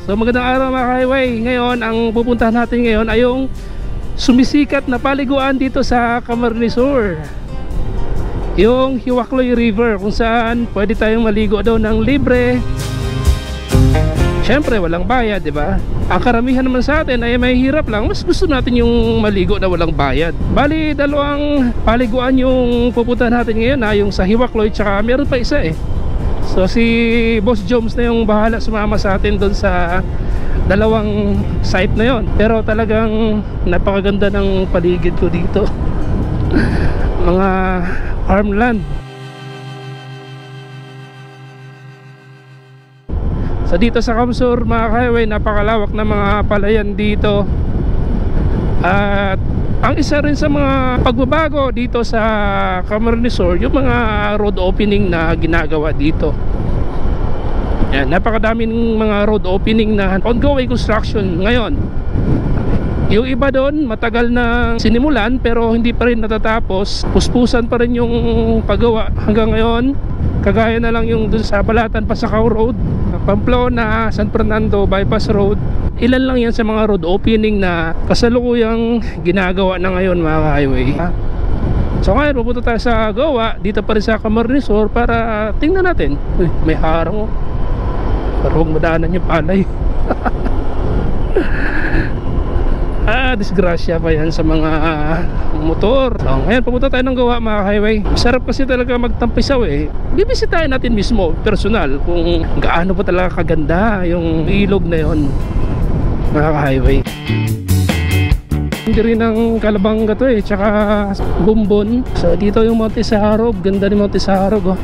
So magandang araw mga ka-highway. Ngayon ang pupuntahan natin ngayon ay yung sumisikat na paliguan dito sa Camarines Sur, yung Hiwakloy River, kung saan pwede tayong maligo daw ng libre. Siyempre walang bayad, di ba? Ang karamihan naman sa atin ay may hirap lang, mas gusto natin yung maligo na walang bayad. Bali, dalawang paliguan yung pupuntahan natin ngayon, yung sa Hiwakloy, tsaka meron pa isa eh. So si Boss Joms na yung bahala sumama sa atin doon sa dalawang site na yon. Pero talagang napakaganda ng paligid ko dito. Mga farmland. So dito sa Camsur mga ka-highway, napakalawak na mga palayan dito. At ang isa rin sa mga pagbabago dito sa Camarines Sur, yung mga road opening na ginagawa dito. Yan, napakadaming mga road opening na ongoing construction ngayon. Yung iba doon matagal na sinimulan pero hindi pa rin natatapos. Puspusan pa rin yung paggawa hanggang ngayon. Kagaya na lang yung dun sa Balatan Pasakaw Road, Pamplona, San Fernando Bypass Road. Ilan lang yan sa mga road opening na kasalukuyang ginagawa na ngayon mga ka-highway. So ngayon pupunta tayo sa Goa, dito pa rin sa Camarines Sur, para tingnan natin. Uy, may harang oh. Para huwag madaanan yung palay. Disgrasya pa yan sa mga motor. So ngayon pupunta tayo ng Goa mga ka-highway. Sarap kasi talaga magtampisaw eh. Bibisitahin natin mismo personal kung gaano pa talaga kaganda yung ilog na yon mga ka-highway. Hindi rin ng Kalabanga to eh, tsaka Bumbon. So dito yung Monte Saharog, ganda ni Monte Saharog oh.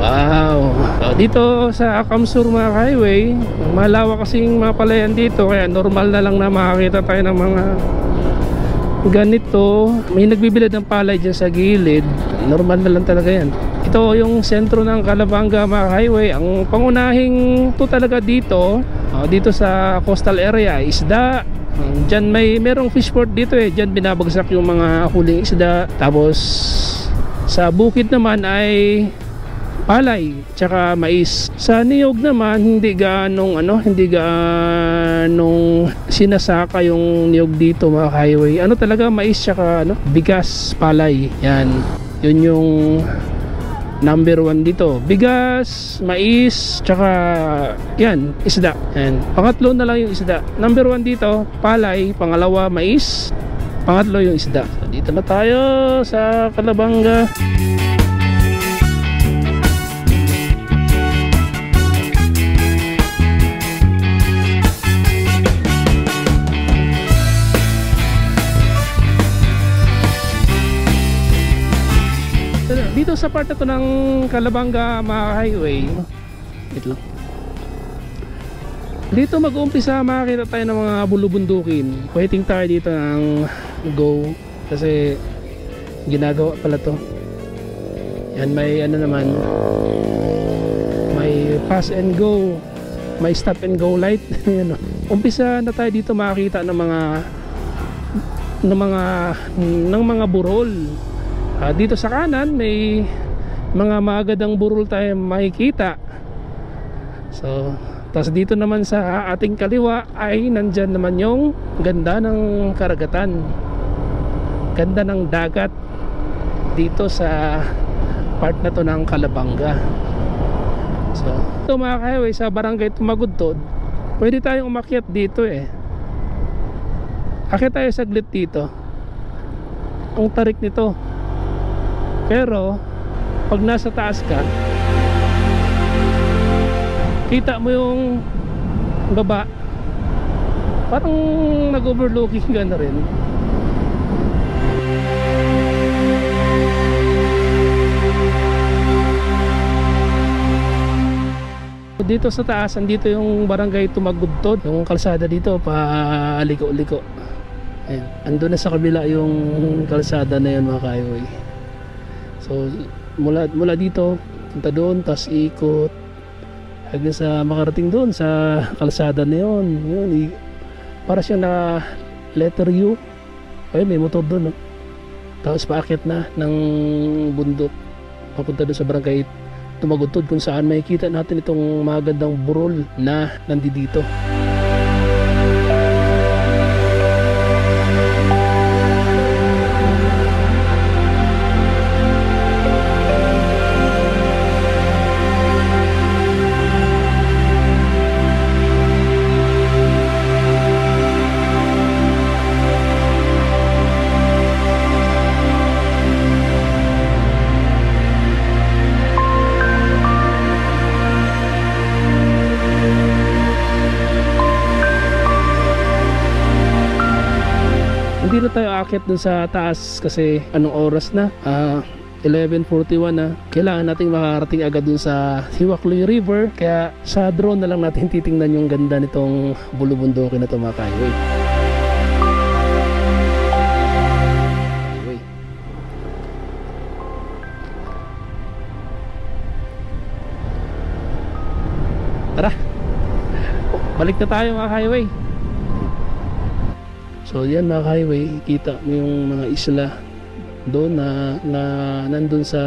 Wow. So dito sa Camsur mga ka-highway, malawak kasing mga palayan dito, kaya normal na lang na makakita tayo ng mga ganito. May nagbibilad ng palay dyan sa gilid, normal na lang talaga yan. Ito yung sentro ng Kalabanga mga ka-highway. Ang pangunahing to talaga dito, dito sa coastal area, isda. Diyan merong fishport dito eh. Diyan binabagsak yung mga huling isda. Tapos sa bukid naman ay palay tsaka mais. Sa niyog naman hindi ganong sinasaka yung niyog dito mga ka-highway. Ano talaga, mais tsaka bigas, palay. Yan. Yun yung number 1 dito. Bigas, mais, tsaka yan, isda. Yan. Pangatlo na lang yung isda. Number 1 dito, palay. Pangalawa, mais. Pangatlo yung isda. So, dito na tayo sa Kalabanga. Dito sa part na to ng Kalabanga mga highway, dito mag-uumpisa makakita tayo ng mga bulubundukin. Waiting tayo dito ng go kasi ginagawa pala to. Yan, may naman, may pass and go, may stop and go light. Umpisa na tayo dito makakita ng mga burol. Dito sa kanan may mga magandang burol tayo makikita. So tapos dito naman sa ating kaliwa ay nandyan naman yung ganda ng karagatan, ganda ng dagat dito sa part na to ng Kalabanga. So ito mga ka-highway, sa barangay Tumagudtod pwede tayong umakyat dito eh. Akyat tayo saglit dito. Ang tarik nito, pero pag nasa taas ka, kita mo yung baba, parang nag-overlooking ka na rin. Dito sa taas, andito yung barangay Tumagudtod, yung kalsada dito pa liko-liko. Ayan, ando na sa kabila yung kalsada na yun mga ka-highway. So mula dito punta doon, tapos ikot hanggang sa makarating doon sa kalsada na yun. Para siyang na letter U. Ayun, may motor doon Tapos paakyat na ng bundok papunta doon sa barangay Tumagutod, kung saan makikita natin itong magandang burol na nandito. Hindi na tayo aakyat dun sa taas kasi anong oras na? 11:41 na. Kailangan nating makarating agad dun sa Hiwakloy River, kaya sa drone na lang natin titingnan yung ganda nitong bulubundukin na ito, mga ka-highway. Tara, balik na tayo, mga highway. So yan, mga highway, kita mo yung mga isla doon na nandun sa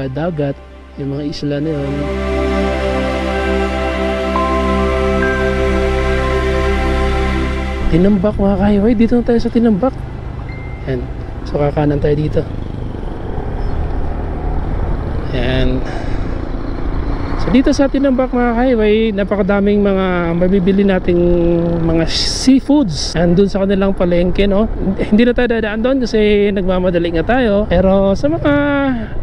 dagat, yung mga isla na yun. Tinambak, mga highway, dito na tayo sa Tinambak. Yan, so kakanan tayo dito. Yan. So dito sa Tinambak, mga highway, napakadaming mga mabibili nating mga seafoods andun sa kanilang palengke, no? Hindi na tayo dadaan doon kasi nagmamadali nga tayo, pero sa mga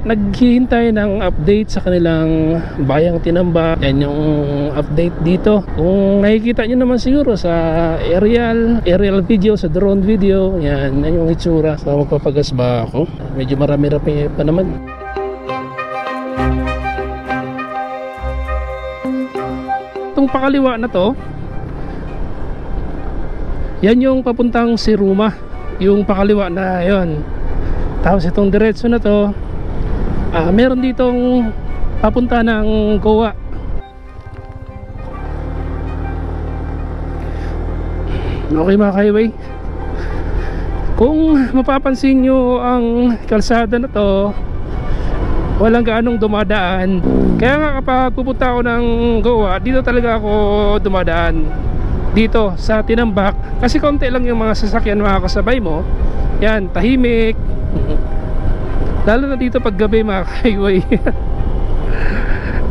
naghihintay ng update sa kanilang bayang Tinambak, yan yung update dito. Kung nakikita nyo naman siguro sa aerial video, sa drone video, yan yung itsura. So magpapagas ba ako? Medyo marami-rami pa naman. Itong pakaliwa na to, yan yung papuntang Siruma, yung pakaliwa na yon. Tapos itong diretso na to, meron ditong papunta ng Goa. Okay, mga highway, kung mapapansin nyo ang kalsada na to, walang gaanong dumadaan. Kaya nga kapag pupunta ako ng Goa, dito talaga ako dumadaan, dito sa Tinambak, kasi konti lang yung mga sasakyan mga kasabay mo. Yan, tahimik. Lalo na dito pag gabi, mga highway.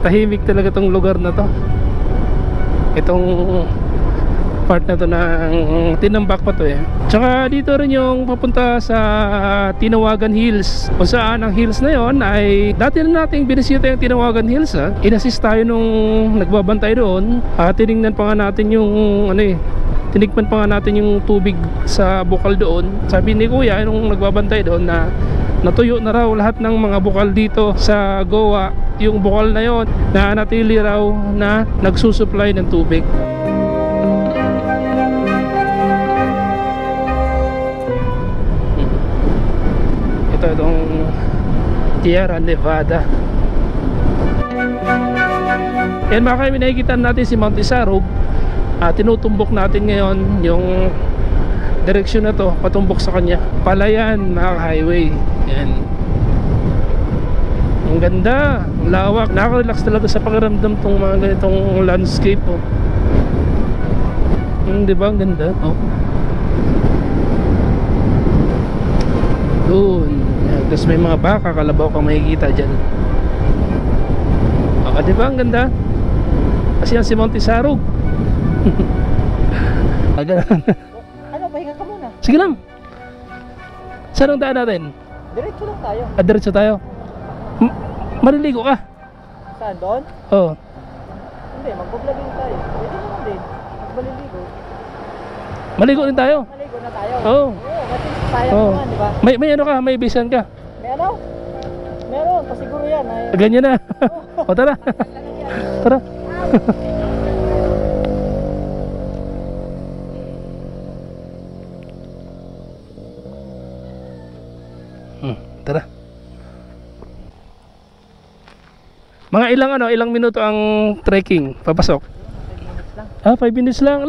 Tahimik talaga tong lugar na to. Itong part na to ng Tinambak pa to eh. Tsaka dito rin yung papunta sa Tinawagan Hills, kung saan ang hills na yon ay dati na nating binisita yung Tinawagan Hills. Inassist tayo nung nagbabantay doon. Tinignan pa nga natin yung tinikman pa nga natin yung tubig sa bukal doon. Sabi ni kuya nung nagbabantay doon na natuyo na raw lahat ng mga bukal dito sa Goa. Yung bukal na yon na natili raw na nagsusupply ng tubig. Itong Tierra Nevada. Yan, mga kami, nakikita natin si Mount Isarog. Tinutumbok natin ngayon yung direksyon na to, patumbok sa kanya. Palayan, mga highway. Yan, ang ganda, ang lawak, nakaka-relax talaga sa pakiramdam tong mga ganitong landscape, oh. Diba, ang ganda, oh. Doon, tapos may mga baka, kalabaw kang makikita dyan. Diba, ang ganda. Kasi yan si Mount Isarog. Ano, pahinga ka muna. Sige lang. Saan ang daan natin? Diretso lang tayo. Diretso tayo. Maliligo ka? Saan, doon? Oo. Hindi, magbablogin tayo. Pwede naman din, magbaliligo. Maligo din tayo? Maligo na tayo. Oo. Matis tayo naman, di ba? May ano ka? May bisan ka? May ano? Meron, pasiguro yan. Ganyan na. O tara. Tara. Tara. Mga ilang minuto ang trekking papasok? 5 minutes lang. 5 minutes lang.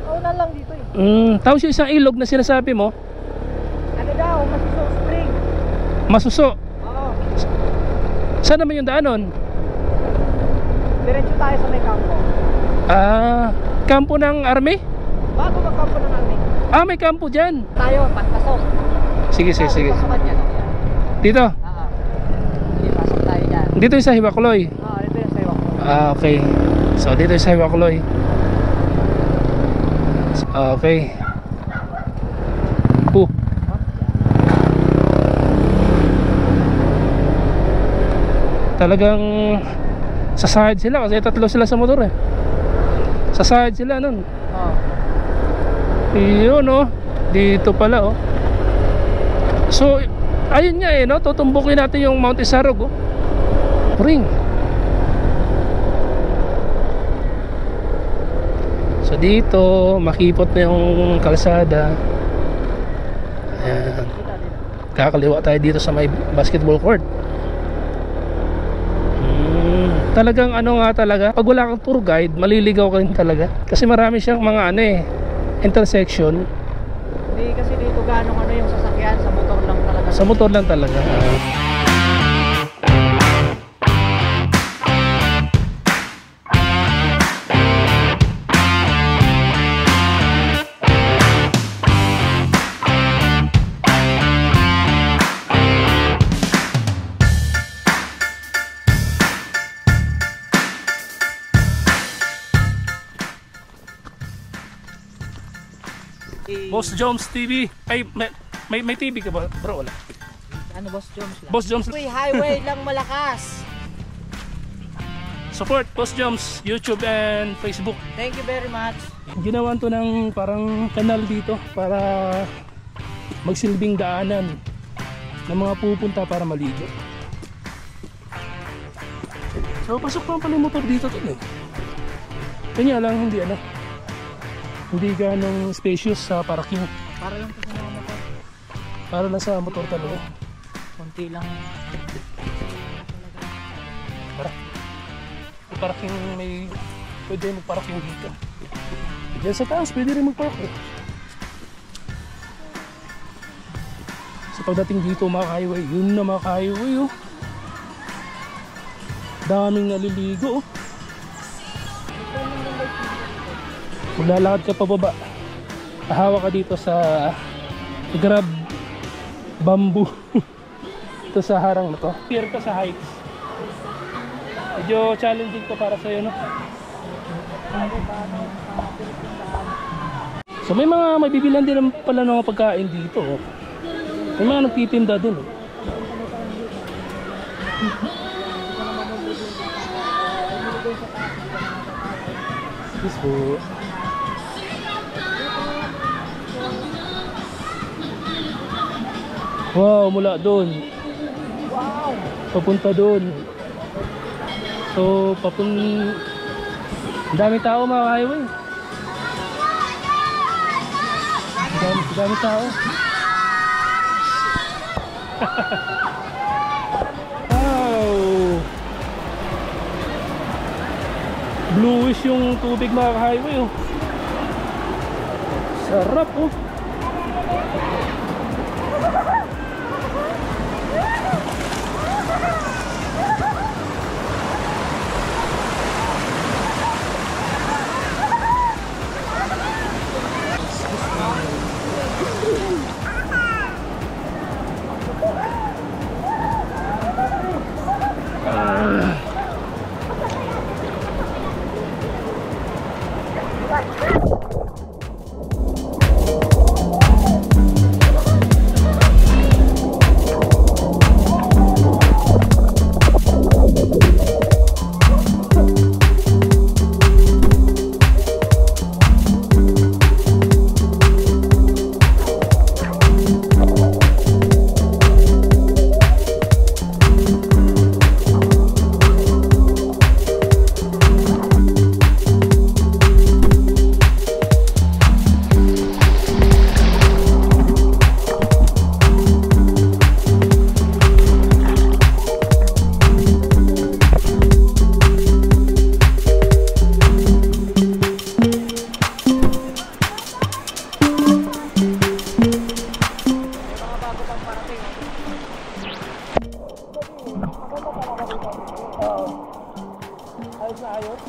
Una lang dito eh. Tapos yung isang ilog na sinasabi mo? Ano daw, Masiso Spring. Masuso. Oo. Saan naman yung daanon? Diretso tayo sa may kampo. Kampo ng army? Bago magkampo na namin. May kampo dyan. Tayo, patpasok. Sige. Pasukan yan. Dito? Oo. Hindi, pasok tayo dyan. Dito yung sa Hibakloy. Oo, dito yung sayo ko. Okay. So dito yung sa Hibakloy. Okay. Talagang sa side sila kasi tatlo sila sa motor eh. Sa side sila nun. Oo. Yun oh. Dito pala oh. So ayun nga eh no, tutumbukin natin yung Mount Isarog oh. Ring. So dito makipot na yung kalsada. Ayan. Kakaliwa tayo dito sa may basketball court. Talagang ano nga talaga, pag wala kang tour guide, maliligaw ka rin talaga. Kasi marami siyang mga intersection. Hindi kasi dito ganong yung sasakyan, sa motor lang talaga. Sa motor lang talaga. Boss Joms TV. Ay, may TV ka ba? Bro, wala. Ano, Boss Joms lang? Boss Joms. Highway lang malakas. Support Boss Joms, YouTube and Facebook. Thank you very much. Ginawan to ng parang kanal dito para magsilbing daanan ng mga pupunta para maligo. So pasok pa pala yung motor dito to eh. Kanya lang hindi ganong spacious sa parking. Para lang sa mga motor. Para lang sa motor talaga. Konti lang. Parking pwede magparking dito. Diyan sa taas pwede rin magpark eh. So pagdating dito mga highway, yun na mga highway oh. Daming naliligo oh. Maglalakad ka pababa, hahawa ka dito sa grab bamboo. Ito sa harang na to. Pier ka sa heights. Medyo challenging to para sa'yo no. So may mga mabibilan din pala ng mga pagkain dito oh. May mga nagtitinda din oh. Yes po. Wow, mula doon. Wow! Papunta doon. So, ang dami tao mga highway. Ang dami tao. Wow! Bluish yung tubig mga highway oh. Sarap oh. Ayos.